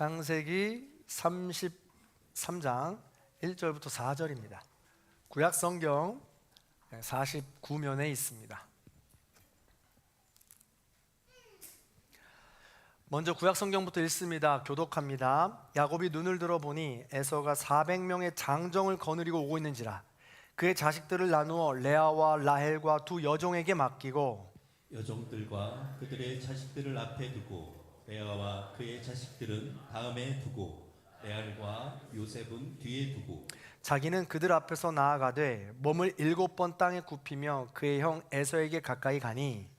창세기 33장 1절부터 4절입니다. 구약 성경 49면에 있습니다. 먼저 구약 성경부터 읽습니다. 교독합니다. 야곱이 눈을 들어보니 에서가 400명의 장정을 거느리고 오고 있는지라. 그의 자식들을 나누어 레아와 라헬과 두 여종에게 맡기고 여종들과 그들의 자식들을 앞에 두고 레아와 그의 자식들은 다음에 두고 레알과 요셉은 뒤에 두고 자기는 그들 앞에서 나아가되 몸을 7번 땅에 굽히며 그의 형 에서에게 가까이 가니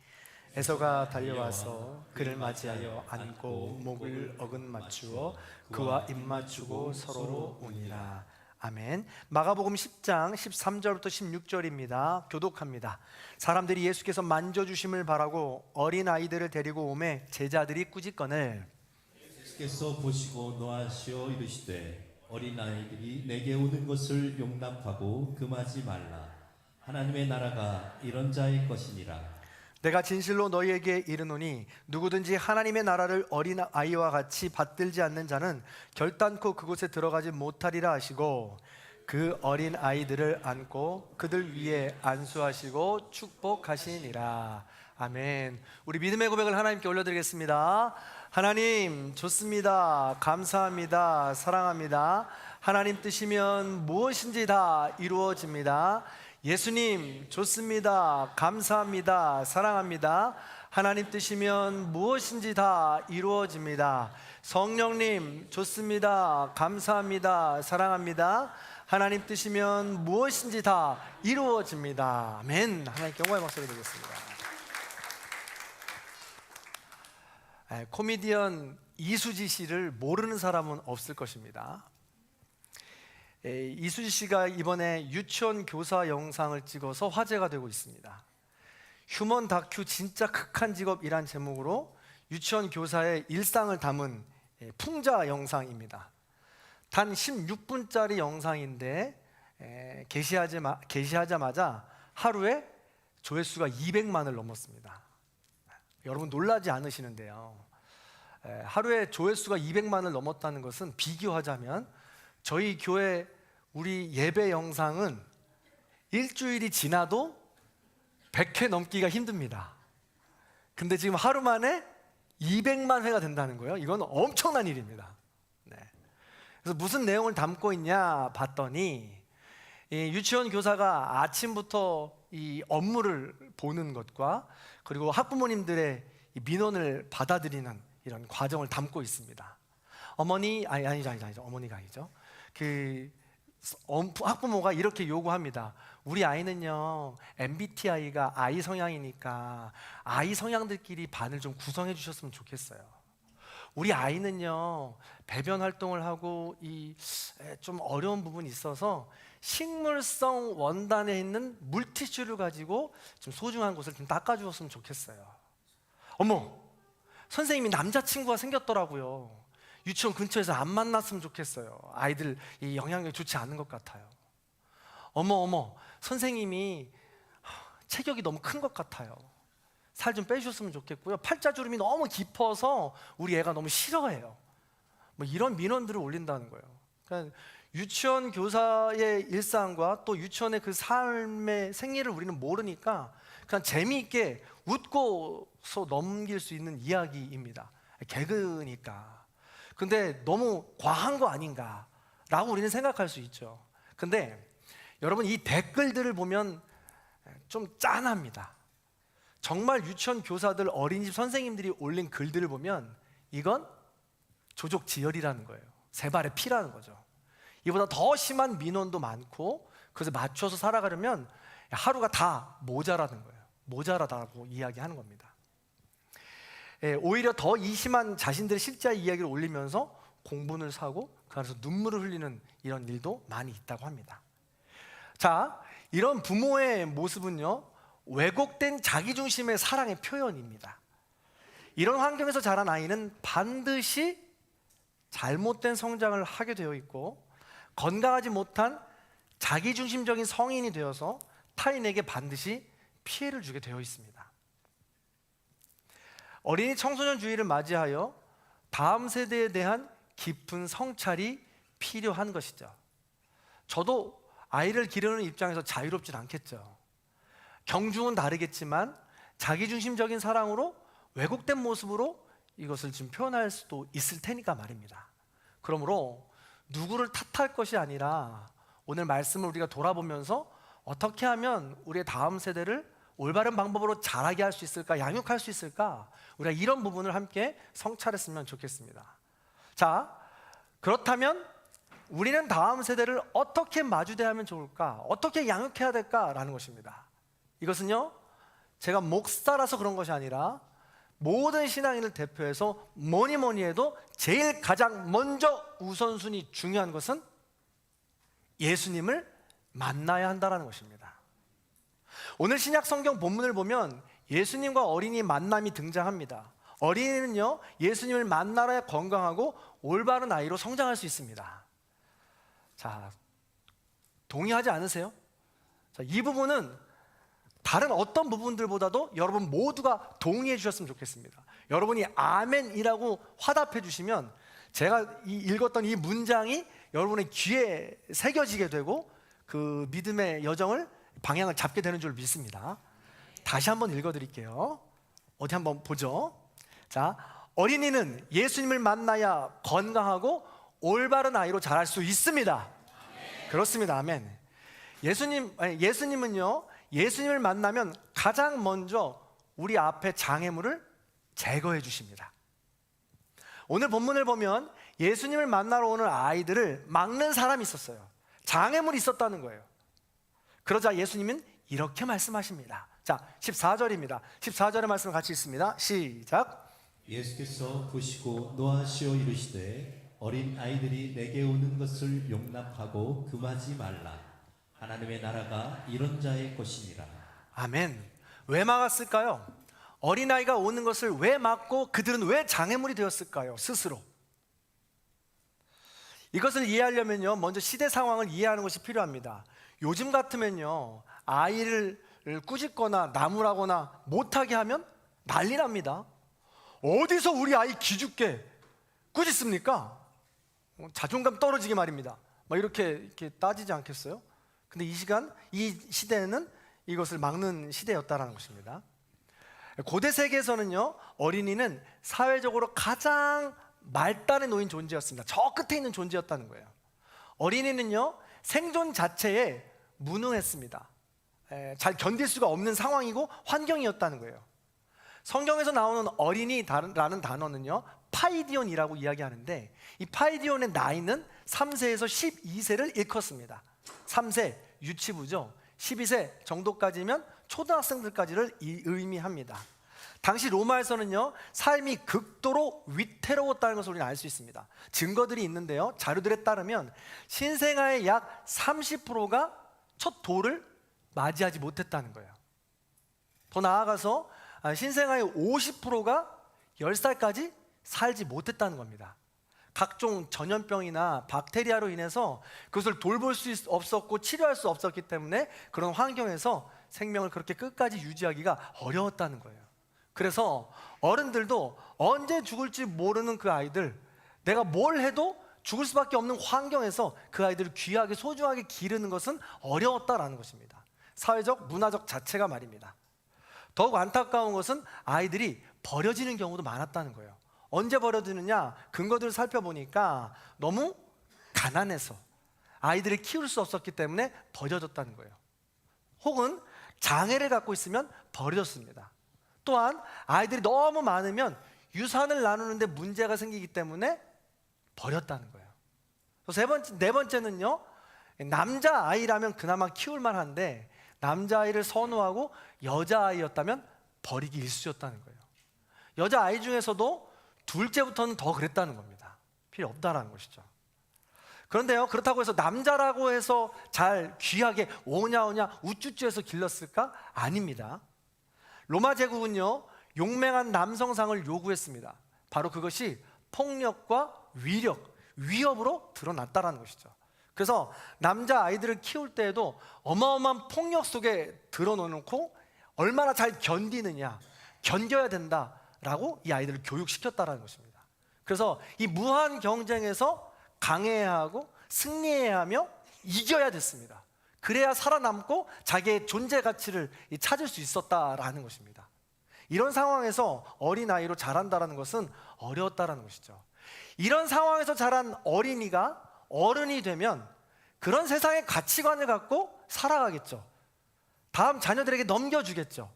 에서가 달려와서 그를 맞이하여 안고 목을 어긋맞추어 그와 입맞추고 서로 우니라. 아멘. 마가복음 10장 13절부터 16절입니다. 교독합니다. 사람들이 예수께서 만져주심을 바라고 어린아이들을 데리고 오매 제자들이 꾸짖거늘 예수께서 보시고 노하시어 이르시되 어린아이들이 내게 오는 것을 용납하고 금하지 말라. 하나님의 나라가 이런 자의 것이니라. 내가 진실로 너희에게 이르노니 누구든지 하나님의 나라를 어린아이와 같이 받들지 않는 자는 결단코 그곳에 들어가지 못하리라 하시고 그 어린아이들을 안고 그들 위에 안수하시고 축복하시니라. 아멘. 우리 믿음의 고백을 하나님께 올려드리겠습니다. 하나님 좋습니다. 감사합니다. 사랑합니다. 하나님 뜻이면 무엇인지 다 이루어집니다. 예수님 좋습니다. 감사합니다. 사랑합니다. 하나님 뜻이면 무엇인지 다 이루어집니다. 성령님 좋습니다. 감사합니다. 사랑합니다. 하나님 뜻이면 무엇인지 다 이루어집니다. 아멘. 하나님께 영광의 박수를 드리겠습니다. 코미디언 이수지 씨를 모르는 사람은 없을 것입니다. 이수지 씨가 이번에 유치원 교사 영상을 찍어서 화제가 되고 있습니다. 휴먼 다큐 진짜 극한 직업이란 제목으로 유치원 교사의 일상을 담은 풍자 영상입니다. 단 16분짜리 영상인데 게시하자마자 하루에 조회수가 200만을 넘었습니다. 여러분 놀라지 않으시는데요, 하루에 조회수가 200만을 넘었다는 것은 비교하자면 저희 교회 우리 예배 영상은 일주일이 지나도 100회 넘기가 힘듭니다. 근데 지금 하루 만에 200만 회가 된다는 거예요. 이건 엄청난 일입니다. 네. 그래서 무슨 내용을 담고 있냐 봤더니 이 유치원 교사가 아침부터 이 업무를 보는 것과 그리고 학부모님들의 이 민원을 받아들이는 이런 과정을 담고 있습니다. 아니죠. 어머니가 아니죠. 학부모가 이렇게 요구합니다. 우리 아이는요 MBTI가 I 성향이니까 I 성향들끼리 반을 좀 구성해 주셨으면 좋겠어요. 우리 아이는요 배변 활동을 하고 좀 어려운 부분이 있어서 식물성 원단에 있는 물티슈를 가지고 좀 소중한 곳을 좀 닦아주었으면 좋겠어요. 어머, 선생님이 남자친구가 생겼더라고요. 유치원 근처에서 안 만났으면 좋겠어요. 아이들 이 영향력이 좋지 않은 것 같아요. 어머, 선생님이 체격이 너무 큰 것 같아요. 살 좀 빼주셨으면 좋겠고요. 팔자주름이 너무 깊어서 우리 애가 너무 싫어해요. 뭐 이런 민원들을 올린다는 거예요. 그러니까 유치원 교사의 일상과 또 유치원의 그 삶의 생리를 우리는 모르니까 그냥 재미있게 웃고서 넘길 수 있는 이야기입니다. 개그니까. 근데 너무 과한 거 아닌가 라고 우리는 생각할 수 있죠. 근데 여러분 이 댓글들을 보면 좀 짠합니다. 정말 유치원 교사들, 어린이집 선생님들이 올린 글들을 보면 이건 조족지혈이라는 거예요. 세 발의 피라는 거죠. 이보다 더 심한 민원도 많고 그래서 맞춰서 살아가려면 하루가 다 모자라는 거예요. 모자라다고 이야기하는 겁니다. 오히려 더 이 심한 자신들의 실제 이야기를 올리면서 공분을 사고 그 안에서 눈물을 흘리는 이런 일도 많이 있다고 합니다. 자, 이런 부모의 모습은요 왜곡된 자기중심의 사랑의 표현입니다. 이런 환경에서 자란 아이는 반드시 잘못된 성장을 하게 되어 있고 건강하지 못한 자기중심적인 성인이 되어서 타인에게 반드시 피해를 주게 되어 있습니다. 어린이 청소년 주의를 맞이하여 다음 세대에 대한 깊은 성찰이 필요한 것이죠. 저도 아이를 기르는 입장에서 자유롭진 않겠죠. 경중은 다르겠지만 자기중심적인 사랑으로 왜곡된 모습으로 이것을 지금 표현할 수도 있을 테니까 말입니다. 그러므로 누구를 탓할 것이 아니라 오늘 말씀을 우리가 돌아보면서 어떻게 하면 우리의 다음 세대를 올바른 방법으로 자라게 할 수 있을까, 양육할 수 있을까, 우리가 이런 부분을 함께 성찰했으면 좋겠습니다. 자, 그렇다면 우리는 다음 세대를 어떻게 마주대하면 좋을까, 어떻게 양육해야 될까라는 것입니다. 이것은요, 제가 목사라서 그런 것이 아니라 모든 신앙인을 대표해서 뭐니 해도 제일 가장 먼저 우선순위 중요한 것은 예수님을 만나야 한다는 것입니다. 오늘 신약 성경 본문을 보면 예수님과 어린이 만남이 등장합니다. 어린이는요, 예수님을 만나야 건강하고 올바른 아이로 성장할 수 있습니다. 자, 동의하지 않으세요? 자, 이 부분은 다른 어떤 부분들보다도 여러분 모두가 동의해 주셨으면 좋겠습니다. 여러분이 아멘이라고 화답해 주시면 제가 읽었던 이 문장이 여러분의 귀에 새겨지게 되고 그 믿음의 여정을, 방향을 잡게 되는 줄 믿습니다. 다시 한번 읽어드릴게요. 어디 한번 보죠. 자, 어린이는 예수님을 만나야 건강하고 올바른 아이로 자랄 수 있습니다. 그렇습니다. 아멘. 예수님은요, 예수님을 만나면 가장 먼저 우리 앞에 장애물을 제거해 주십니다. 오늘 본문을 보면 예수님을 만나러 오는 아이들을 막는 사람이 있었어요. 장애물이 있었다는 거예요. 그러자 예수님은 이렇게 말씀하십니다. 자, 14절입니다. 14절의 말씀을 같이 읽습니다. 시작. 예수께서 보시고 노하시어 이르시되 어린 아이들이 내게 오는 것을 용납하고 금하지 말라. 하나님의 나라가 이런 자의 것이니라. 아멘. 왜 막았을까요? 어린아이가 오는 것을 왜 막고 그들은 왜 장애물이 되었을까요? 스스로. 이것을 이해하려면요, 먼저 시대 상황을 이해하는 것이 필요합니다. 요즘 같으면요, 아이를 꾸짖거나 나무라거나 못하게 하면 난리 납니다. 어디서 우리 아이 기죽게 꾸짖습니까? 자존감 떨어지게 말입니다. 막 이렇게 따지지 않겠어요? 근데 이 시대에는 이것을 막는 시대였다라는 것입니다. 고대 세계에서는요, 어린이는 사회적으로 가장 말단에 놓인 존재였습니다. 저 끝에 있는 존재였다는 거예요. 어린이는요, 생존 자체에 무능했습니다. 잘 견딜 수가 없는 상황이고 환경이었다는 거예요. 성경에서 나오는 어린이라는 단어는요, 파이디온이라고 이야기하는데, 이 파이디온의 나이는 3세에서 12세를 일컫습니다. 3세 유치부죠. 12세 정도까지면 초등학생들까지를 의미합니다. 당시 로마에서는요, 삶이 극도로 위태로웠다는 것을 우리는 알 수 있습니다. 증거들이 있는데요, 자료들에 따르면 신생아의 약 30%가 첫 돌을 맞이하지 못했다는 거예요. 더 나아가서 신생아의 50%가 10살까지 살지 못했다는 겁니다. 각종 전염병이나 박테리아로 인해서 그것을 돌볼 수 없었고 치료할 수 없었기 때문에 그런 환경에서 생명을 그렇게 끝까지 유지하기가 어려웠다는 거예요. 그래서 어른들도 언제 죽을지 모르는 그 아이들, 내가 뭘 해도 죽을 수밖에 없는 환경에서 그 아이들을 귀하게 소중하게 기르는 것은 어려웠다라는 것입니다. 사회적, 문화적 자체가 말입니다. 더욱 안타까운 것은 아이들이 버려지는 경우도 많았다는 거예요. 언제 버려지느냐? 근거들을 살펴보니까 너무 가난해서 아이들을 키울 수 없었기 때문에 버려졌다는 거예요. 혹은 장애를 갖고 있으면 버려졌습니다. 또한 아이들이 너무 많으면 유산을 나누는데 문제가 생기기 때문에 버렸다는 거예요. 네 번째는요, 남자아이라면 그나마 키울 만한데 남자아이를 선호하고 여자아이였다면 버리기 일쑤였다는 거예요. 여자아이 중에서도 둘째부터는 더 그랬다는 겁니다. 필요 없다라는 것이죠. 그런데요, 그렇다고 해서 남자라고 해서 잘 귀하게 오냐 우쭈쭈해서 길렀을까? 아닙니다. 로마 제국은요, 용맹한 남성상을 요구했습니다. 바로 그것이 폭력과 위협으로 드러났다라는 것이죠. 그래서 남자 아이들을 키울 때에도 어마어마한 폭력 속에 들어놓고 얼마나 잘 견디느냐, 견뎌야 된다라고 이 아이들을 교육시켰다라는 것입니다. 그래서 이 무한 경쟁에서 강해야 하고 승리해야 하며 이겨야 됐습니다. 그래야 살아남고 자기의 존재 가치를 찾을 수 있었다라는 것입니다. 이런 상황에서 어린아이로 자란다는 것은 어려웠다는 것이죠. 이런 상황에서 자란 어린이가 어른이 되면 그런 세상의 가치관을 갖고 살아가겠죠. 다음 자녀들에게 넘겨주겠죠.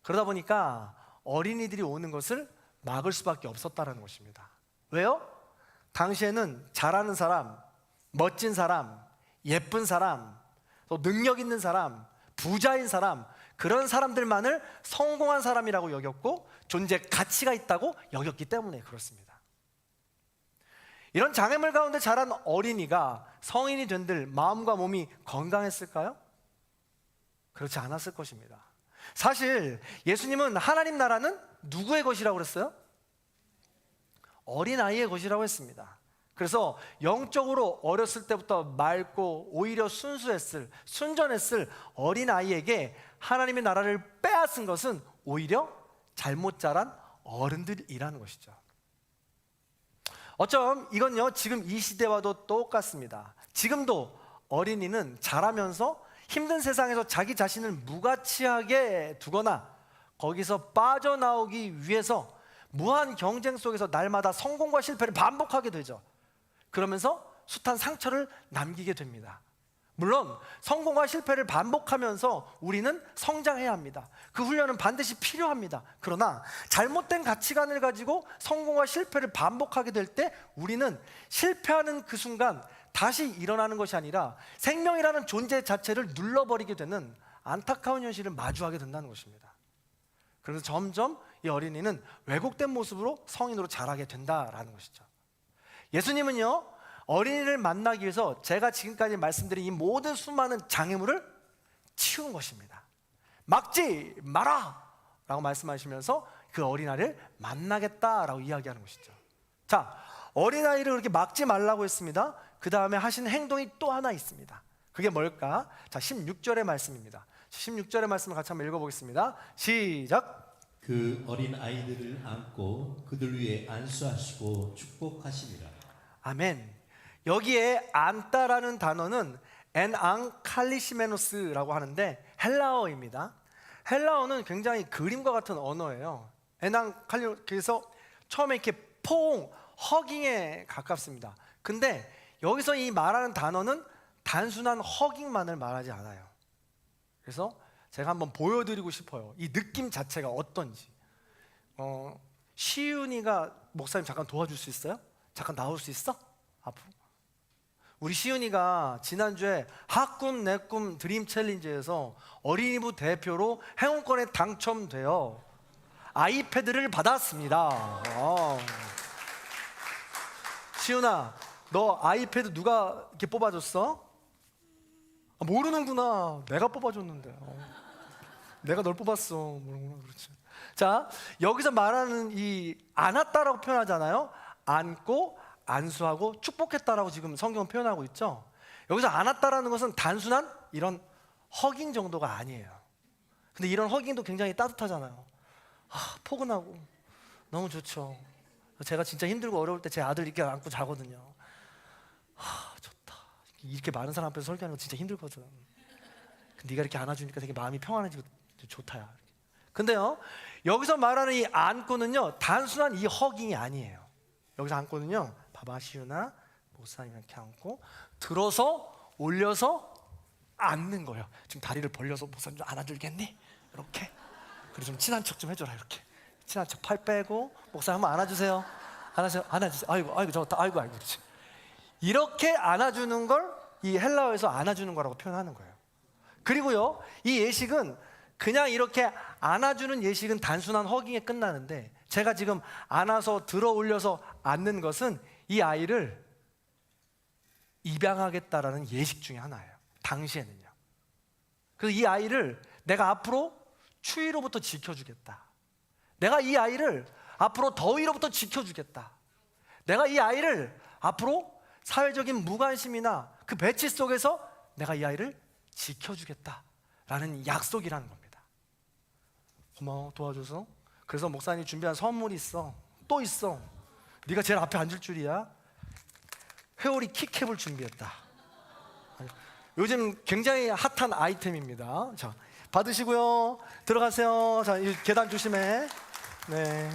그러다 보니까 어린이들이 오는 것을 막을 수밖에 없었다는 것입니다. 왜요? 당시에는 잘하는 사람, 멋진 사람, 예쁜 사람, 또 능력 있는 사람, 부자인 사람, 그런 사람들만을 성공한 사람이라고 여겼고 존재 가치가 있다고 여겼기 때문에 그렇습니다. 이런 장애물 가운데 자란 어린이가 성인이 된들 마음과 몸이 건강했을까요? 그렇지 않았을 것입니다. 사실 예수님은 하나님 나라는 누구의 것이라고 그랬어요? 어린아이의 것이라고 했습니다. 그래서 영적으로 어렸을 때부터 맑고 오히려 순전했을 어린아이에게 하나님의 나라를 빼앗은 것은 오히려 잘못 자란 어른들이라는 것이죠. 어쩜 이건요 지금 이 시대와도 똑같습니다. 지금도 어린이는 자라면서 힘든 세상에서 자기 자신을 무가치하게 두거나 거기서 빠져나오기 위해서 무한 경쟁 속에서 날마다 성공과 실패를 반복하게 되죠. 그러면서 숱한 상처를 남기게 됩니다. 물론 성공과 실패를 반복하면서 우리는 성장해야 합니다. 그 훈련은 반드시 필요합니다. 그러나 잘못된 가치관을 가지고 성공과 실패를 반복하게 될 때 우리는 실패하는 그 순간 다시 일어나는 것이 아니라 생명이라는 존재 자체를 눌러버리게 되는 안타까운 현실을 마주하게 된다는 것입니다. 그래서 점점 이 어린이는 왜곡된 모습으로 성인으로 자라게 된다라는 것이죠. 예수님은요 어린이를 만나기 위해서 제가 지금까지 말씀드린 이 모든 수많은 장애물을 치운 것입니다. 막지 마라 라고 말씀하시면서 그 어린아이를 만나겠다라고 이야기하는 것이죠. 자, 어린아이를 그렇게 막지 말라고 했습니다. 그 다음에 하신 행동이 또 하나 있습니다. 그게 뭘까? 자, 16절의 말씀입니다. 16절의 말씀을 같이 한번 읽어보겠습니다. 시작. 그 어린 아이들을 안고 그들 위에 안수하시고 축복하시니라. 아멘. 여기에 안다라는 단어는 엔앙칼리시메노스라고 하는데 헬라어입니다. 헬라어는 굉장히 그림과 같은 언어예요. 엔앙칼리, 그래서 처음에 이렇게 포옹, 허깅에 가깝습니다. 근데 여기서 이 말하는 단어는 단순한 허깅만을 말하지 않아요. 그래서 제가 한번 보여드리고 싶어요. 이 느낌 자체가 어떤지. 시윤이가 목사님 잠깐 도와줄 수 있어요? 잠깐 나올 수 있어? 앞으로. 우리 시윤이가 지난주에 하꿈 내 꿈 드림 챌린지에서 어린이부 대표로 행운권에 당첨되어 아이패드를 받았습니다. 시윤아, 너 아이패드 누가 이렇게 뽑아줬어? 모르는구나. 내가 뽑아줬는데. 내가 널 뽑았어. 모르는구나. 그렇지. 자, 여기서 말하는 이 안았다라고 표현하잖아요. 안고 안수하고 축복했다라고 지금 성경은 표현하고 있죠. 여기서 안았다라는 것은 단순한 이런 허깅 정도가 아니에요. 근데 이런 허깅도 굉장히 따뜻하잖아요. 포근하고 너무 좋죠. 제가 진짜 힘들고 어려울 때 제 아들 이렇게 안고 자거든요. 좋다. 이렇게 많은 사람 앞에서 설교하는 거 진짜 힘들거든. 근데 네가 이렇게 안아주니까 되게 마음이 평안해지고 좋다야. 근데요, 여기서 말하는 이 안고는요 단순한 이 허깅이 아니에요. 여기서 안고는요, 봐봐 시윤아, 목사님 이렇게 안고 들어서 올려서 앉는 거예요. 지금 다리를 벌려서 목사님 좀 안아줄겠니? 이렇게. 그리고 좀 친한 척 좀 해줘라. 이렇게 친한 척, 팔 빼고 목사님 한번 안아주세요. 안아주세요. 아이고 그렇지. 이렇게 안아주는 걸 이 헬라어에서 안아주는 거라고 표현하는 거예요. 그리고요, 이 예식은 그냥 이렇게 안아주는 예식은 단순한 허깅에 끝나는데, 제가 지금 안아서 들어 올려서 앉는 것은 이 아이를 입양하겠다라는 예식 중에 하나예요. 당시에는요. 그래서 이 아이를 내가 앞으로 추위로부터 지켜주겠다. 내가 이 아이를 앞으로 더위로부터 지켜주겠다. 내가 이 아이를 앞으로 사회적인 무관심이나 그 배치 속에서 내가 이 아이를 지켜주겠다라는 약속이라는 겁니다. 고마워, 도와줘서. 그래서 목사님이 준비한 선물이 있어. 또 있어. 네가 제일 앞에 앉을 줄이야. 회오리 키캡을 준비했다. 요즘 굉장히 핫한 아이템입니다. 자, 받으시고요. 들어가세요. 자, 이 계단 조심해. 네.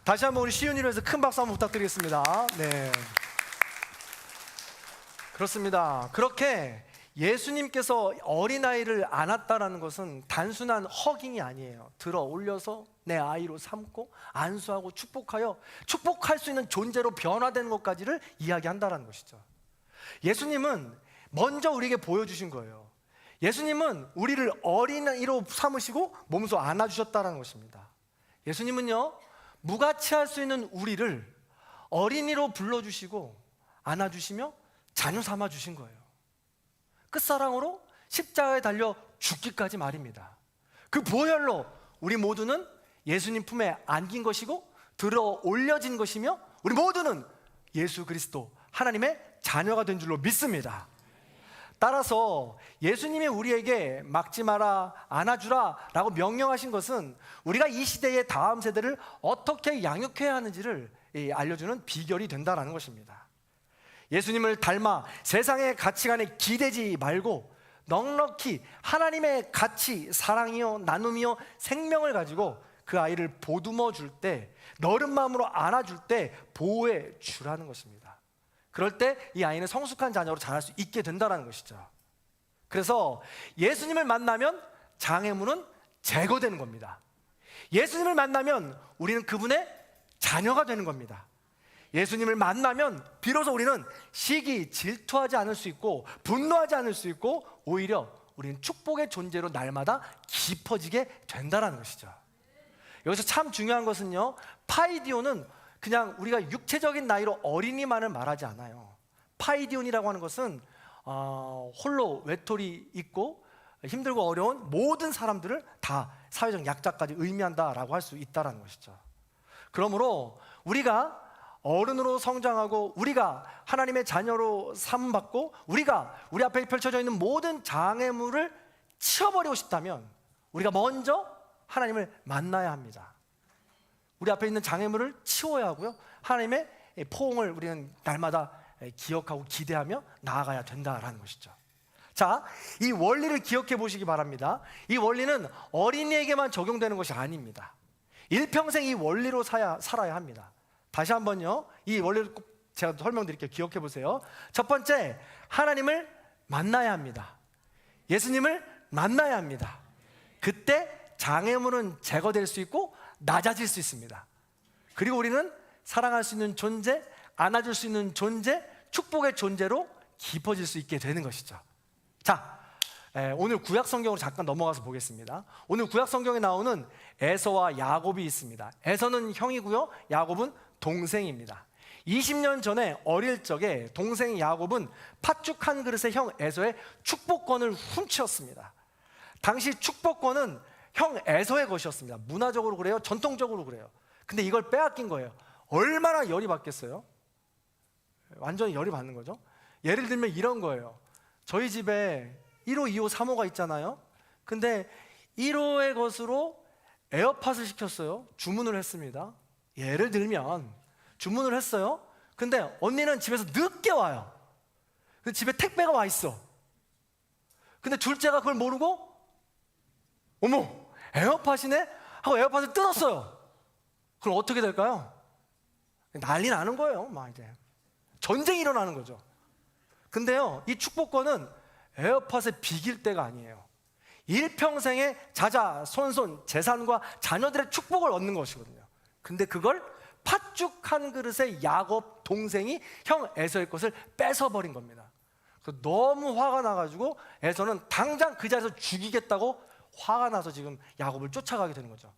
다시 한번 우리 시윤이를 위해서 큰 박수 한번 부탁드리겠습니다. 네. 그렇습니다. 그렇게 예수님께서 어린아이를 안았다라는 것은 단순한 허깅이 아니에요. 들어 올려서 내 아이로 삼고 안수하고 축복하여 축복할 수 있는 존재로 변화되는 것까지를 이야기한다라는 것이죠. 예수님은 먼저 우리에게 보여주신 거예요. 예수님은 우리를 어린아이로 삼으시고 몸소 안아주셨다는 것입니다. 예수님은요, 무가치할 수 있는 우리를 어린이로 불러주시고 안아주시며 자녀 삼아주신 거예요. 끝사랑으로 십자가에 달려 죽기까지 말입니다. 그 보혈로 우리 모두는 예수님 품에 안긴 것이고 들어 올려진 것이며 우리 모두는 예수 그리스도 하나님의 자녀가 된 줄로 믿습니다. 따라서 예수님이 우리에게 막지 마라, 안아주라 라고 명령하신 것은 우리가 이 시대의 다음 세대를 어떻게 양육해야 하는지를 알려주는 비결이 된다는 것입니다. 예수님을 닮아 세상의 가치관에 기대지 말고 넉넉히 하나님의 가치, 사랑이요 나눔이요 생명을 가지고 그 아이를 보듬어 줄 때, 너른 마음으로 안아줄 때 보호해 주라는 것입니다. 그럴 때 이 아이는 성숙한 자녀로 자랄 수 있게 된다는 것이죠. 그래서 예수님을 만나면 장애물은 제거되는 겁니다. 예수님을 만나면 우리는 그분의 자녀가 되는 겁니다. 예수님을 만나면 비로소 우리는 시기, 질투하지 않을 수 있고 분노하지 않을 수 있고 오히려 우리는 축복의 존재로 날마다 깊어지게 된다는 것이죠. 여기서 참 중요한 것은요, 파이디온은 그냥 우리가 육체적인 나이로 어린이만을 말하지 않아요. 파이디온이라고 하는 것은 홀로 외톨이 있고 힘들고 어려운 모든 사람들을 다 사회적 약자까지 의미한다라고 할 수 있다는 것이죠. 그러므로 우리가 어른으로 성장하고 우리가 하나님의 자녀로 삼받고 우리가 우리 앞에 펼쳐져 있는 모든 장애물을 치워버리고 싶다면 우리가 먼저 하나님을 만나야 합니다. 우리 앞에 있는 장애물을 치워야 하고요, 하나님의 포옹을 우리는 날마다 기억하고 기대하며 나아가야 된다라는 것이죠. 자, 이 원리를 기억해 보시기 바랍니다. 이 원리는 어린이에게만 적용되는 것이 아닙니다. 일평생 이 원리로 살아야 합니다. 다시 한번요, 이 원리를 꼭 제가 설명드릴게요. 기억해 보세요. 첫 번째, 하나님을 만나야 합니다. 예수님을 만나야 합니다. 그때 장애물은 제거될 수 있고 낮아질 수 있습니다. 그리고 우리는 사랑할 수 있는 존재, 안아줄 수 있는 존재, 축복의 존재로 깊어질 수 있게 되는 것이죠. 자, 오늘 구약 성경으로 잠깐 넘어가서 보겠습니다. 오늘 구약 성경에 나오는 에서와 야곱이 있습니다. 에서는 형이고요, 야곱은 동생입니다. 20년 전에 어릴 적에 동생 야곱은 팥죽 한 그릇의 형 에서의 축복권을 훔쳤습니다. 당시 축복권은 형 에서의 것이었습니다. 문화적으로 그래요, 전통적으로 그래요. 근데 이걸 빼앗긴 거예요. 얼마나 열이 받겠어요? 완전히 열이 받는 거죠. 예를 들면 이런 거예요. 저희 집에 1호, 2호, 3호가 있잖아요. 근데 1호의 것으로 에어팟을 시켰어요. 주문을 했습니다. 예를 들면 주문을 했어요. 근데 언니는 집에서 늦게 와요. 근데 집에 택배가 와 있어. 근데 둘째가 그걸 모르고 어머, 에어팟이네? 하고 에어팟을 뜯었어요. 그럼 어떻게 될까요? 난리 나는 거예요. 막 이제 전쟁이 일어나는 거죠. 근데요, 이 축복권은 에어팟에 비길 때가 아니에요. 일평생의 자자손손 재산과 자녀들의 축복을 얻는 것이거든요. 근데 그걸 팥죽 한 그릇의 야곱 동생이 형 에서의 것을 뺏어버린 겁니다. 그래서 너무 화가 나가지고 에서는 당장 그 자리에서 죽이겠다고 화가 나서 지금 야곱을 쫓아가게 되는 거죠.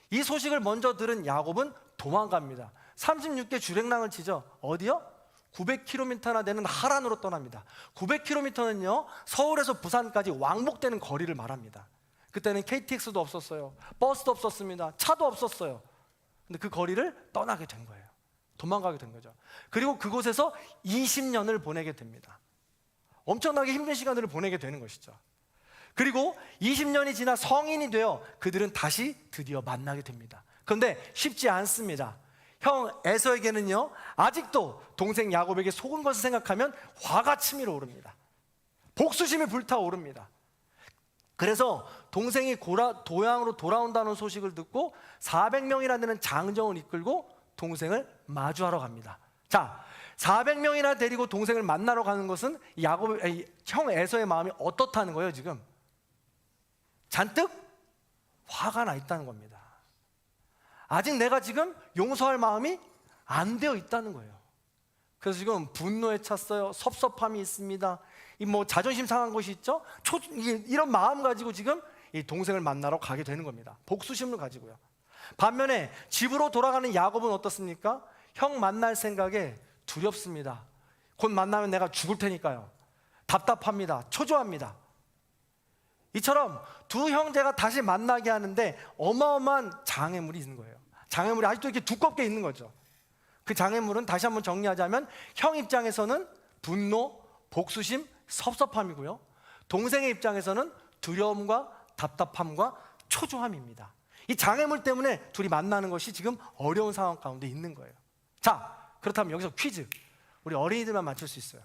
이 소식을 먼저 들은 야곱은 도망갑니다. 36개 주랭랑을 치죠. 어디요? 900km나 되는 하란으로 떠납니다. 900km는요, 서울에서 부산까지 왕복되는 거리를 말합니다. 그때는 KTX도 없었어요. 버스도 없었습니다. 차도 없었어요. 근데 그 거리를 떠나게 된 거예요. 도망가게 된 거죠. 그리고 그곳에서 20년을 보내게 됩니다. 엄청나게 힘든 시간들을 보내게 되는 것이죠. 그리고 20년이 지나 성인이 되어 그들은 다시 드디어 만나게 됩니다. 그런데 쉽지 않습니다. 형 에서에게는요 아직도 동생 야곱에게 속은 것을 생각하면 화가 치밀어 오릅니다. 복수심이 불타오릅니다. 그래서 동생이 고향으로 돌아온다는 소식을 듣고 400명이나 되는 장정을 이끌고 동생을 마주하러 갑니다. 자, 400명이나 데리고 동생을 만나러 가는 것은 형 에서의 마음이 어떻다는 거예요 지금? 잔뜩 화가 나 있다는 겁니다. 아직 내가 지금 용서할 마음이 안 되어 있다는 거예요. 그래서 지금 분노에 찼어요. 섭섭함이 있습니다. 이 뭐 자존심 상한 것이 있죠. 이런 마음 가지고 지금 이 동생을 만나러 가게 되는 겁니다. 복수심을 가지고요. 반면에 집으로 돌아가는 야곱은 어떻습니까? 형 만날 생각에 두렵습니다. 곧 만나면 내가 죽을 테니까요. 답답합니다. 초조합니다. 이처럼 두 형제가 다시 만나게 하는데 어마어마한 장애물이 있는 거예요. 장애물이 아직도 이렇게 두껍게 있는 거죠. 그 장애물은 다시 한번 정리하자면 형 입장에서는 분노, 복수심, 섭섭함이고요. 동생의 입장에서는 두려움과 답답함과 초조함입니다. 이 장애물 때문에 둘이 만나는 것이 지금 어려운 상황 가운데 있는 거예요. 자, 그렇다면 여기서 퀴즈. 우리 어린이들만 맞출 수 있어요.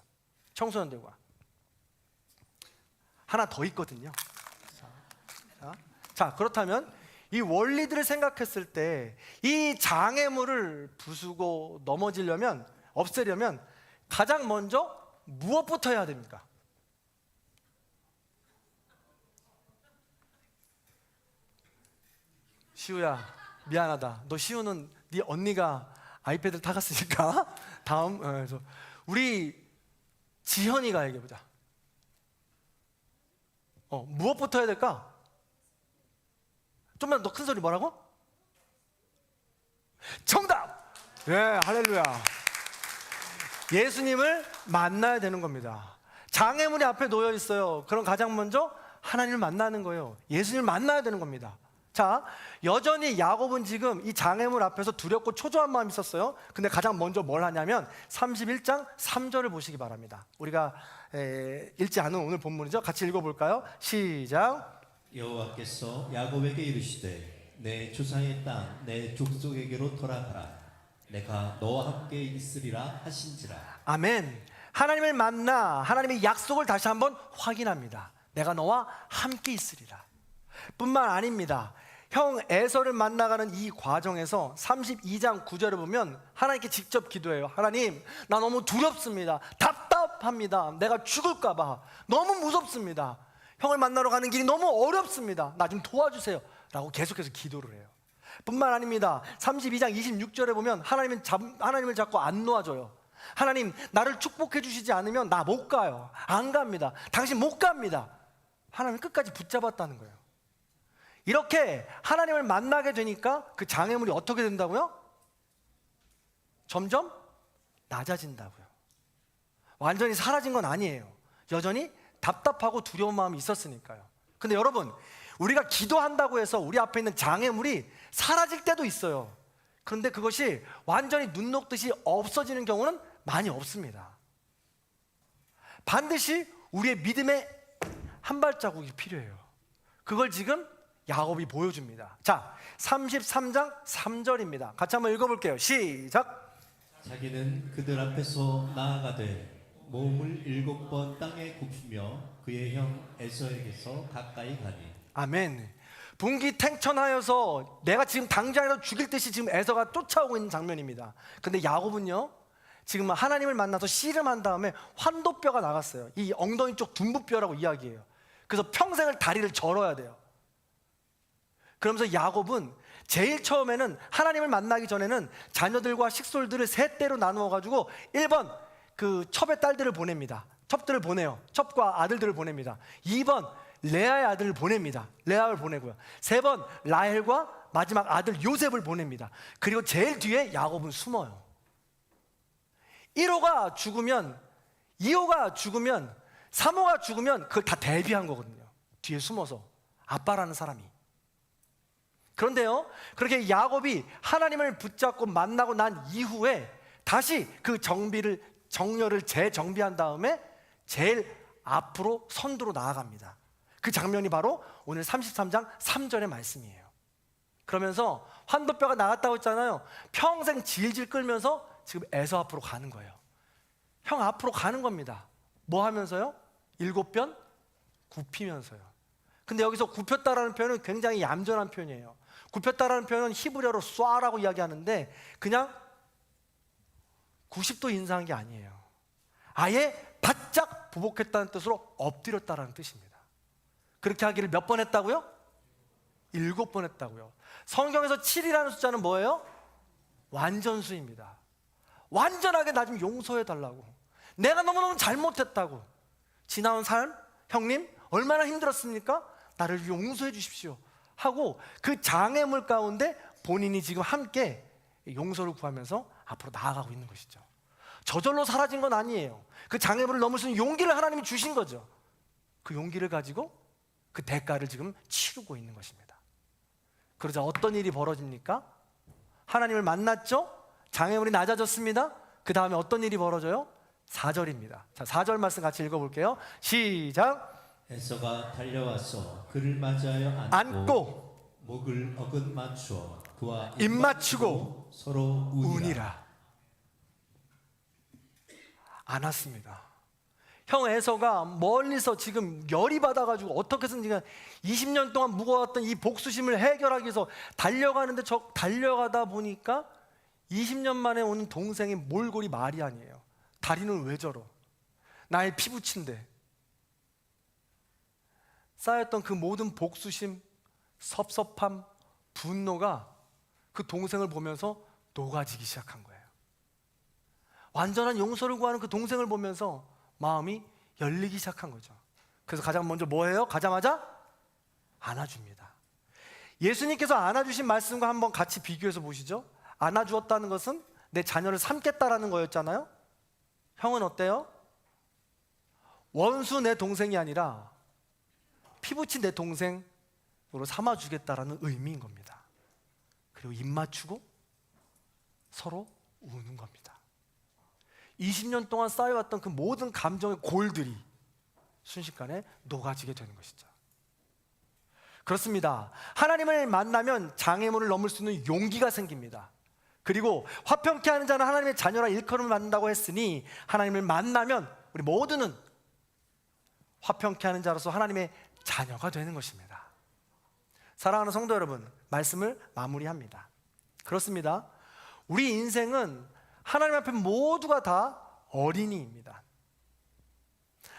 청소년들과. 하나 더 있거든요. 자, 그렇다면 이 원리들을 생각했을 때 이 장애물을 부수고 넘어지려면, 없애려면 가장 먼저 무엇부터 해야 됩니까? 시우야, 미안하다. 너 시우는 네 언니가 아이패드를 타갔으니까 다음 그래서 우리 지현이가 얘기해보자. 무엇부터 해야 될까? 좀만 더 큰 소리. 뭐라고? 정답! 예, 할렐루야. 예수님을 만나야 되는 겁니다. 장애물이 앞에 놓여 있어요. 그럼 가장 먼저 하나님을 만나는 거예요. 예수님을 만나야 되는 겁니다. 자, 여전히 야곱은 지금 이 장애물 앞에서 두렵고 초조한 마음이 있었어요. 근데 가장 먼저 뭘 하냐면 31장 3절을 보시기 바랍니다. 우리가 읽지 않은 오늘 본문이죠. 같이 읽어볼까요? 시작. 여호와께서 야곱에게 이르시되 내 조상의 땅 내 족속에게로 돌아가라. 내가 너와 함께 있으리라 하신지라. 아멘. 하나님을 만나 하나님의 약속을 다시 한번 확인합니다. 내가 너와 함께 있으리라. 뿐만 아닙니다. 형 에서를 만나가는 이 과정에서 32장 9절을 보면 하나님께 직접 기도해요. 하나님, 나 너무 두렵습니다. 답답합니다. 내가 죽을까 봐 너무 무섭습니다. 형을 만나러 가는 길이 너무 어렵습니다. 나 좀 도와주세요 라고 계속해서 기도를 해요. 뿐만 아닙니다. 32장 26절에 보면 하나님을 자꾸 안 놓아줘요. 하나님, 나를 축복해 주시지 않으면 나 못 가요. 안 갑니다. 당신 못 갑니다. 하나님 끝까지 붙잡았다는 거예요. 이렇게 하나님을 만나게 되니까 그 장애물이 어떻게 된다고요? 점점 낮아진다고요. 완전히 사라진 건 아니에요. 여전히 답답하고 두려운 마음이 있었으니까요. 근데 여러분, 우리가 기도한다고 해서 우리 앞에 있는 장애물이 사라질 때도 있어요. 그런데 그것이 완전히 눈 녹듯이 없어지는 경우는 많이 없습니다. 반드시 우리의 믿음의 한 발자국이 필요해요. 그걸 지금 야곱이 보여줍니다. 자, 33장 3절입니다. 같이 한번 읽어볼게요. 시작. 자기는 그들 앞에서 나아가되 몸을 7번 땅에 굽히며 그의 형 에서에게서 가까이 가니. 아멘. 분기탱천하여서 내가 지금 당장이라도 죽일 듯이 지금 에서가 쫓아오고 있는 장면입니다. 근데 야곱은요, 지금 하나님을 만나서 씨름한 다음에 환도뼈가 나갔어요. 이 엉덩이 쪽 둔부뼈라고 이야기해요. 그래서 평생을 다리를 절어야 돼요. 그러면서 야곱은 제일 처음에는 하나님을 만나기 전에는 자녀들과 식솔들을 세 대로 나누어 가지고 1번 그 첩의 딸들을 보냅니다. 첩들을 보내요. 첩과 아들들을 보냅니다. 2번 레아의 아들을 보냅니다. 레아를 보내고요. 3번 라헬과 마지막 아들 요셉을 보냅니다. 그리고 제일 뒤에 야곱은 숨어요. 1호가 죽으면, 2호가 죽으면, 3호가 죽으면 그걸 다 대비한 거거든요. 뒤에 숨어서 아빠라는 사람이. 그런데요, 그렇게 야곱이 하나님을 붙잡고 만나고 난 이후에 다시 그 정열을 재정비한 다음에 제일 앞으로 선두로 나아갑니다. 그 장면이 바로 오늘 33장 3절의 말씀이에요. 그러면서 환도뼈가 나갔다고 했잖아요. 평생 질질 끌면서 지금 에서 앞으로 가는 거예요. 형 앞으로 가는 겁니다. 뭐 하면서요? 7변 굽히면서요. 근데 여기서 굽혔다라는 표현은 굉장히 얌전한 표현이에요. 굽혔다라는 표현은 히브리어로 쏴라고 이야기하는데 그냥 90도 인사한 게 아니에요. 아예 바짝 부복했다는 뜻으로 엎드렸다라는 뜻입니다. 그렇게 하기를 몇 번 했다고요? 7번 했다고요. 성경에서 7이라는 숫자는 뭐예요? 완전수입니다. 완전하게 나 좀 용서해 달라고. 내가 너무너무 잘못했다고. 지나온 삶, 형님 얼마나 힘들었습니까? 나를 용서해 주십시오 하고 그 장애물 가운데 본인이 지금 함께 용서를 구하면서 앞으로 나아가고 있는 것이죠. 저절로 사라진 건 아니에요. 그 장애물을 넘을 수 있는 용기를 하나님이 주신 거죠. 그 용기를 가지고 그 대가를 지금 치르고 있는 것입니다. 그러자 어떤 일이 벌어집니까? 하나님을 만났죠? 장애물이 낮아졌습니다. 그 다음에 어떤 일이 벌어져요? 4절입니다. 자, 4절 말씀 같이 읽어볼게요. 시작. 에서가 달려와서 그를 맞이하여 안고 목을 어긋 맞추어 그와 입 맞추고 서로 운이라. 안았습니다. 형 에서가 멀리서 지금 열이 받아가지고 어떻게든 지금 20년 동안 무거웠던 이 복수심을 해결하기 위해서 달려가는데 달려가다 보니까 20년 만에 온 동생의 몰골이 말이 아니에요. 다리는 왜 저러? 나의 피부친데. 쌓였던 그 모든 복수심, 섭섭함, 분노가 그 동생을 보면서 녹아지기 시작한 거예요. 완전한 용서를 구하는 그 동생을 보면서 마음이 열리기 시작한 거죠. 그래서 가장 먼저 뭐예요? 가자마자 안아줍니다. 예수님께서 안아주신 말씀과 한번 같이 비교해서 보시죠. 안아주었다는 것은 내 자녀를 삼겠다라는 거였잖아요. 형은 어때요? 원수 내 동생이 아니라 피부친 내 동생으로 삼아주겠다라는 의미인 겁니다. 그리고 입 맞추고 서로 우는 겁니다. 20년 동안 쌓여왔던 그 모든 감정의 골들이 순식간에 녹아지게 되는 것이죠. 그렇습니다. 하나님을 만나면 장애물을 넘을 수 있는 용기가 생깁니다. 그리고 화평케 하는 자는 하나님의 자녀라 일컬음을 받는다고 했으니 하나님을 만나면 우리 모두는 화평케 하는 자로서 하나님의 자녀가 되는 것입니다. 사랑하는 성도 여러분, 말씀을 마무리합니다. 그렇습니다. 우리 인생은 하나님 앞에 모두가 다 어린이입니다.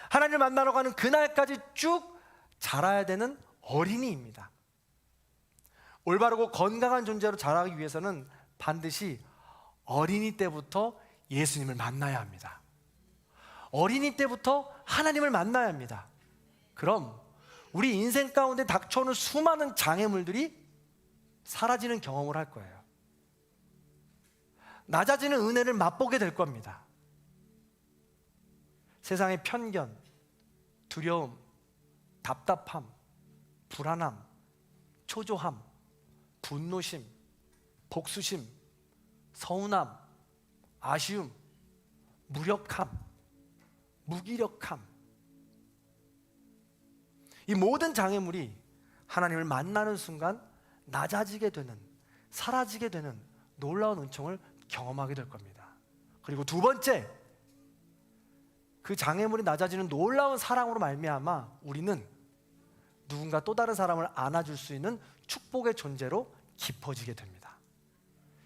하나님을 만나러 가는 그날까지 쭉 자라야 되는 어린이입니다. 올바르고 건강한 존재로 자라기 위해서는 반드시 어린이 때부터 예수님을 만나야 합니다. 어린이 때부터 하나님을 만나야 합니다. 그럼 우리 인생 가운데 닥쳐오는 수많은 장애물들이 사라지는 경험을 할 거예요. 낮아지는 은혜를 맛보게 될 겁니다. 세상의 편견, 두려움, 답답함, 불안함, 초조함, 분노심, 복수심, 서운함, 아쉬움, 무력함, 무기력함, 이 모든 장애물이 하나님을 만나는 순간 낮아지게 되는, 사라지게 되는 놀라운 은총을 경험하게 될 겁니다. 그리고 두 번째, 그 장애물이 낮아지는 놀라운 사랑으로 말미암아 우리는 누군가 또 다른 사람을 안아줄 수 있는 축복의 존재로 깊어지게 됩니다.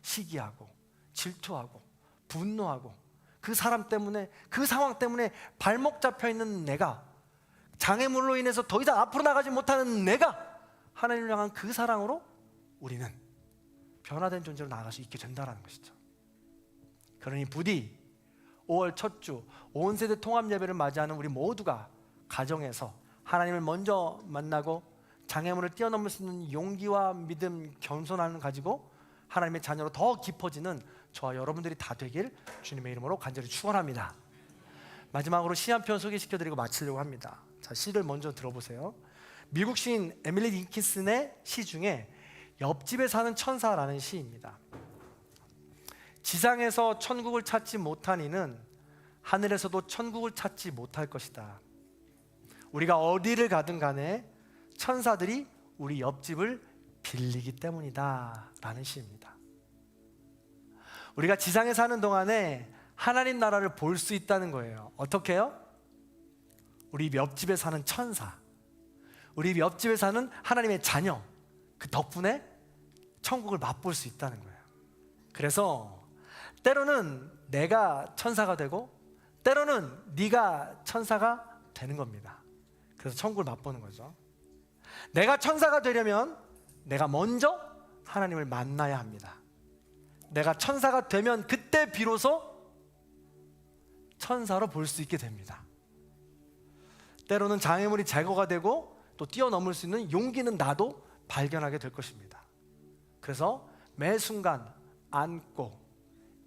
시기하고 질투하고 분노하고 그 사람 때문에, 그 상황 때문에 발목 잡혀 있는 내가, 장애물로 인해서 더 이상 앞으로 나가지 못하는 내가 하나님을 향한 그 사랑으로 우리는 변화된 존재로 나아갈 수 있게 된다는 것이죠. 그러니 부디 5월 첫 주 온 세대 통합 예배를 맞이하는 우리 모두가 가정에서 하나님을 먼저 만나고 장애물을 뛰어넘을 수 있는 용기와 믿음, 겸손함을 가지고 하나님의 자녀로 더 깊어지는 저와 여러분들이 다 되길 주님의 이름으로 간절히 축원합니다. 마지막으로 시 한 편 소개시켜드리고 마치려고 합니다. 자, 시를 먼저 들어보세요. 미국 시인 에밀리 딩킨슨의 시 중에 옆집에 사는 천사라는 시입니다. 지상에서 천국을 찾지 못한 이는 하늘에서도 천국을 찾지 못할 것이다. 우리가 어디를 가든 간에 천사들이 우리 옆집을 빌리기 때문이다 라는 시입니다. 우리가 지상에 사는 동안에 하나님 나라를 볼 수 있다는 거예요. 어떻게요? 우리 옆집에 사는 천사, 우리 옆집에 사는 하나님의 자녀, 그 덕분에 천국을 맛볼 수 있다는 거예요. 그래서 때로는 내가 천사가 되고 때로는 네가 천사가 되는 겁니다. 그래서 천국을 맛보는 거죠. 내가 천사가 되려면 내가 먼저 하나님을 만나야 합니다. 내가 천사가 되면 그때 비로소 천사로 볼 수 있게 됩니다. 때로는 장애물이 제거가 되고 또 뛰어넘을 수 있는 용기는 나도 발견하게 될 것입니다. 그래서 매 순간 안고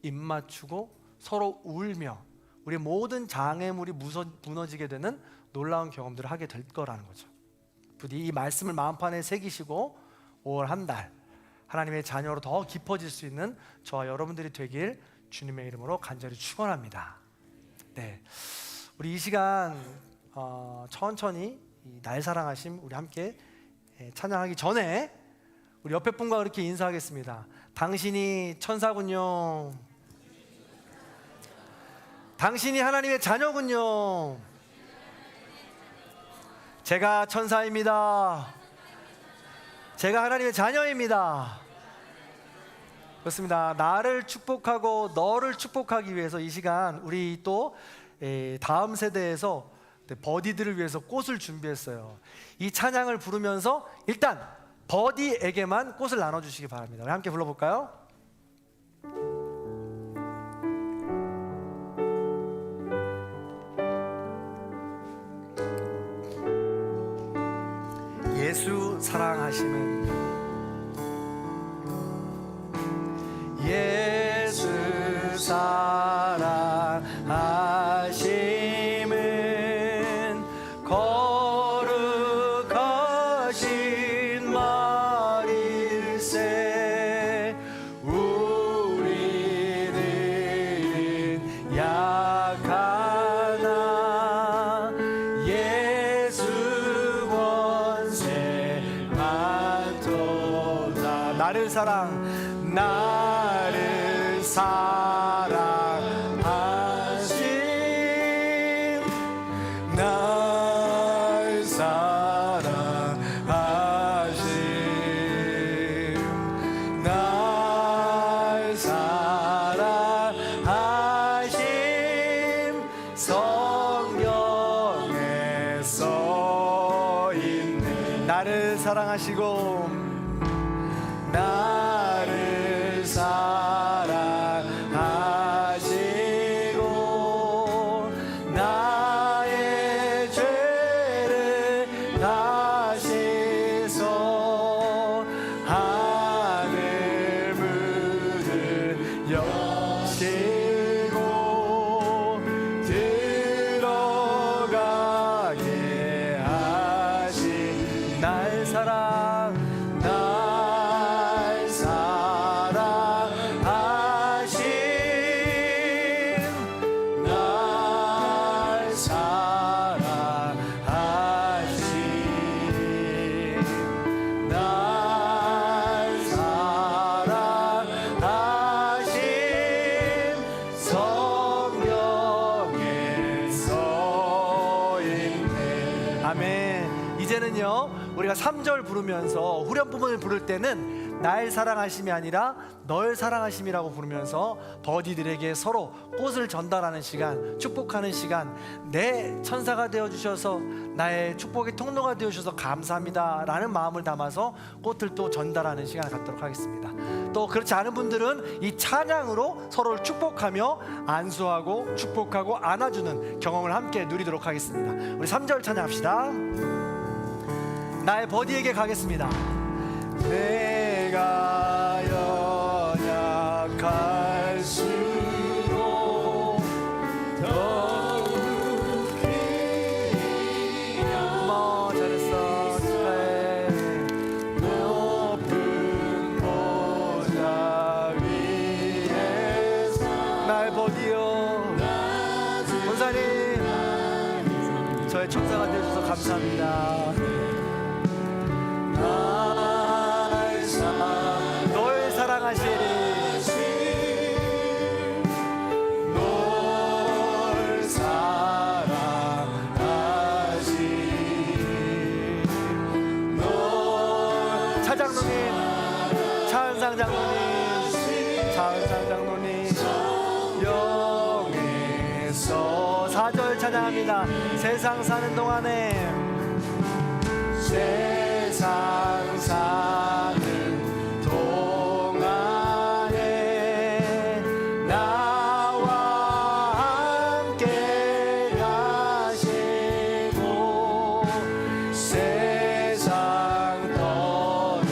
입 맞추고 서로 울며 우리 모든 장애물이 무너지게 되는 놀라운 경험들을 하게 될 거라는 거죠. 부디 이 말씀을 마음판에 새기시고 5월 한 달 하나님의 자녀로 더 깊어질 수 있는 저와 여러분들이 되길 주님의 이름으로 간절히 축원합니다. 네, 우리 이 시간 천천히 날 사랑하심 우리 함께 찬양하기 전에 우리 옆에 분과 그렇게 인사하겠습니다. 당신이 천사군요. 당신이 하나님의 자녀군요. 제가 천사입니다. 제가 하나님의 자녀입니다. 그렇습니다. 나를 축복하고 너를 축복하기 위해서 이 시간 우리 또 다음 세대에서 버디들을 위해서 꽃을 준비했어요. 이 찬양을 부르면서 일단 버디에게만 꽃을 나눠주시기 바랍니다. 우리 함께 불러볼까요? 예수 사랑하시는 예수 사랑하심은 거룩하신 말일세. 우리는 약하나 예수 권세 많도다. 나를 사랑하신 날 사랑하신 날 사랑하신 성경에 써있네. 나를 사랑하시고 나를 사랑하시고 나의 죄를 다 씻어 하늘 문을 여시고 들어가게 하신 날 사랑하신 성경에 써있네. 아멘. 이제는요 우리가 3절 부르면서 후렴 부분을 부를 때는 날 사랑하심이 아니라 널 사랑하심이라고 부르면서 버디들에게 서로 꽃을 전달하는 시간, 축복하는 시간, 내 천사가 되어주셔서 나의 축복의 통로가 되어주셔서 감사합니다 라는 마음을 담아서 꽃을 또 전달하는 시간을 갖도록 하겠습니다. 또 그렇지 않은 분들은 이 찬양으로 서로를 축복하며 안수하고 축복하고 안아주는 경험을 함께 누리도록 하겠습니다. 우리 3절 찬양합시다. 나의 버디에게 가겠습니다. 내가 연약할수록 더욱 기여. 잘했어. 축하해. 높은 보좌 위에서 나의 버디요. 권사님 저의 천사가 되어주셔서 감사합니다. 날 장로님, 차은상 장로님, 차은상 장로님, 영에서 4절 찬양합니다. 세상 사는 동안에, 세상 사는 동안에 나와 함께 가시고 세상 떠나가는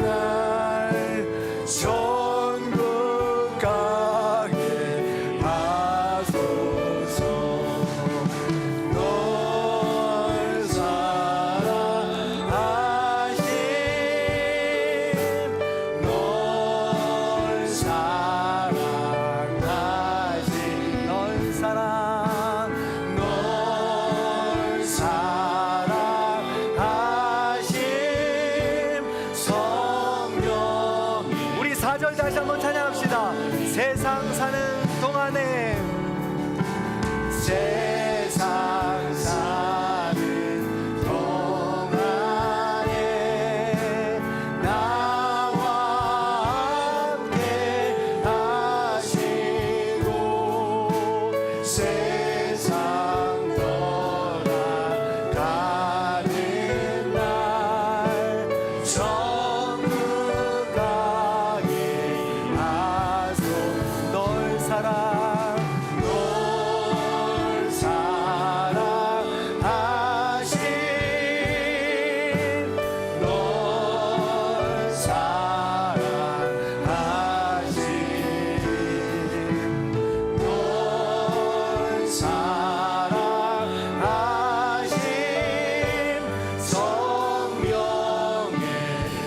날 천국 가게 하소서. 널 사랑하심, 널 사랑하심, 널 사랑, 널 사랑하심 성령. 우리 4절 다시 한번 찬양합시다. 세상 사는 동안에, 세상 사는 동안에 나와 함께 하시고 세상 떠나가는 날 천국 가게 하소. 널 사랑, 널 사랑하심, 널 사랑하심, 널 사랑하심 성령에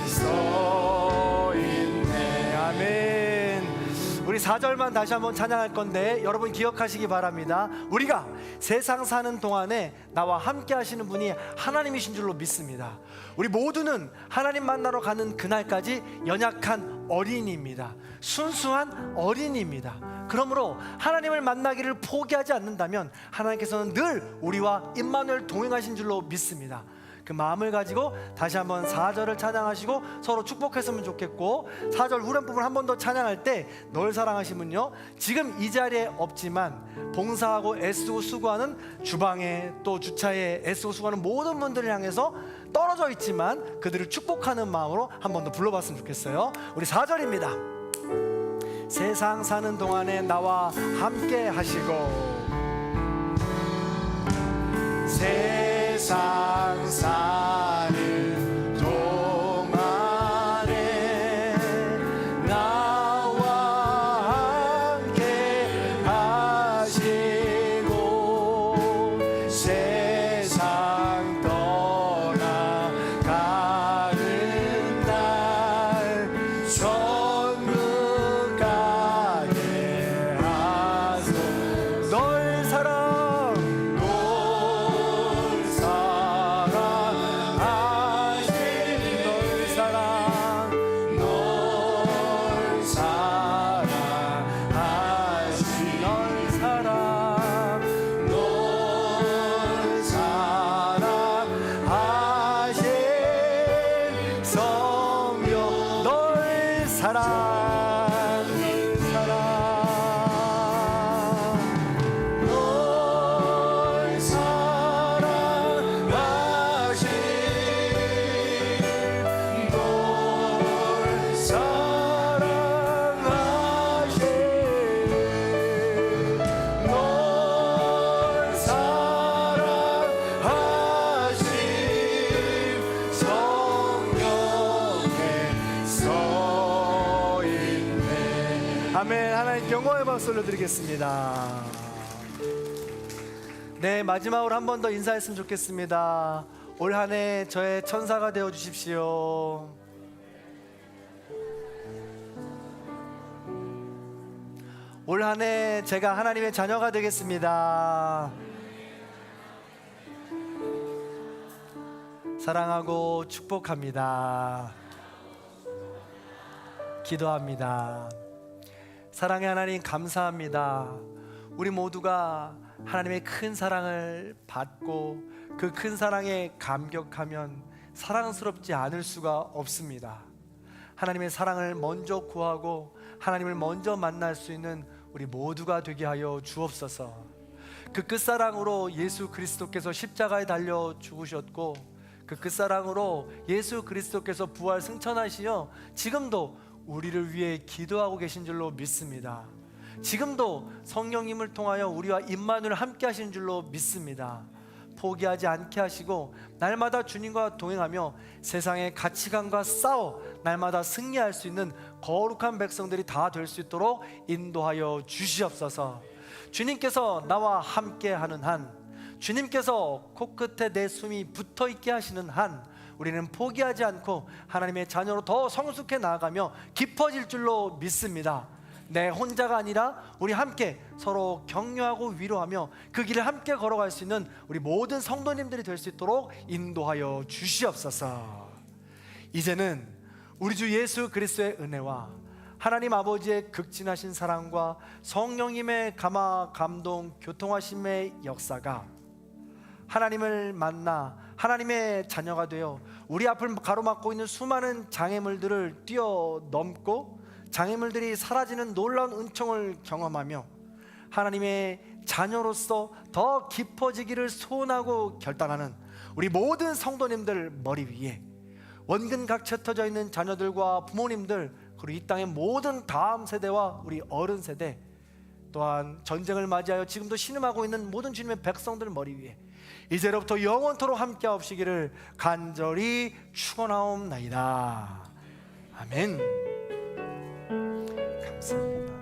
써있네. 아멘. 우리 4절만 다시 한번 찬양할 건데 여러분 기억하시기 바랍니다. 우리가 세상 사는 동안에 나와 함께 하시는 분이 하나님이신 줄로 믿습니다. 우리 모두는 하나님 만나러 가는 그날까지 연약한 어린이입니다. 순수한 어린이입니다. 그러므로 하나님을 만나기를 포기하지 않는다면 하나님께서는 늘 우리와 임마누엘 동행하신 줄로 믿습니다. 그 마음을 가지고 다시 한번 4절을 찬양하시고 서로 축복했으면 좋겠고, 4절 후렴 부분 한 번 더 찬양할 때 널 사랑하시면요, 지금 이 자리에 없지만 봉사하고 애쓰고 수고하는 주방에 또 주차에 애쓰고 수고하는 모든 분들을 향해서 떨어져 있지만 그들을 축복하는 마음으로 한 번 더 불러봤으면 좋겠어요. 우리 4절입니다. 세상 사는 동안에 나와 함께 하시고 세상 사는 동안에 나와 함께 하시고 세상 떠나가는 날 천국 가게 하소. 널 사랑, 널 사랑하신, 널 사랑, 널 사랑하신, 널 사랑, 널 사랑하신 성령. 널 사랑, 널 사랑, 널 사랑하신, 널 사랑하신, 널 사랑하신 성령에 써있네. 아멘. 하나님 영광의 박수 올려드리겠습니다. 네, 마지막으로 한 번 더 인사했으면 좋겠습니다. 올 한 해 저의 천사가 되어 주십시오. 올 한 해 제가 하나님의 자녀가 되겠습니다. 사랑하고 축복합니다. 기도합니다. 사랑의 하나님 감사합니다. 우리 모두가 하나님의 큰 사랑을 받고 그 큰 사랑에 감격하면 사랑스럽지 않을 수가 없습니다. 하나님의 사랑을 먼저 구하고 하나님을 먼저 만날 수 있는 우리 모두가 되게 하여 주옵소서. 그 끝사랑으로 예수 그리스도께서 십자가에 달려 죽으셨고, 그 끝사랑으로 예수 그리스도께서 부활 승천하시어 지금도 우리를 위해 기도하고 계신 줄로 믿습니다. 지금도 성령님을 통하여 우리와 임마누엘 함께 하신 줄로 믿습니다. 포기하지 않게 하시고 날마다 주님과 동행하며 세상의 가치관과 싸워 날마다 승리할 수 있는 거룩한 백성들이 다 될 수 있도록 인도하여 주시옵소서. 주님께서 나와 함께 하는 한, 주님께서 코끝에 내 숨이 붙어있게 하시는 한, 우리는 포기하지 않고 하나님의 자녀로 더 성숙해 나아가며 깊어질 줄로 믿습니다. 내 혼자가 아니라 우리 함께 서로 격려하고 위로하며 그 길을 함께 걸어갈 수 있는 우리 모든 성도님들이 될 수 있도록 인도하여 주시옵소서. 이제는 우리 주 예수 그리스도의 은혜와 하나님 아버지의 극진하신 사랑과 성령님의 감화 감동 교통하심의 역사가 하나님을 만나 하나님의 자녀가 되어 우리 앞을 가로막고 있는 수많은 장애물들을 뛰어넘고 장애물들이 사라지는 놀라운 은총을 경험하며 하나님의 자녀로서 더 깊어지기를 소원하고 결단하는 우리 모든 성도님들 머리 위에 원근각체 터져 있는 자녀들과 부모님들, 그리고 이 땅의 모든 다음 세대와 우리 어른 세대, 또한 전쟁을 맞이하여 지금도 신음하고 있는 모든 주님의 백성들 머리 위에 이제로부터 영원토록 함께 하시기를 간절히 축원하옵나이다. 아멘. 감사합니다.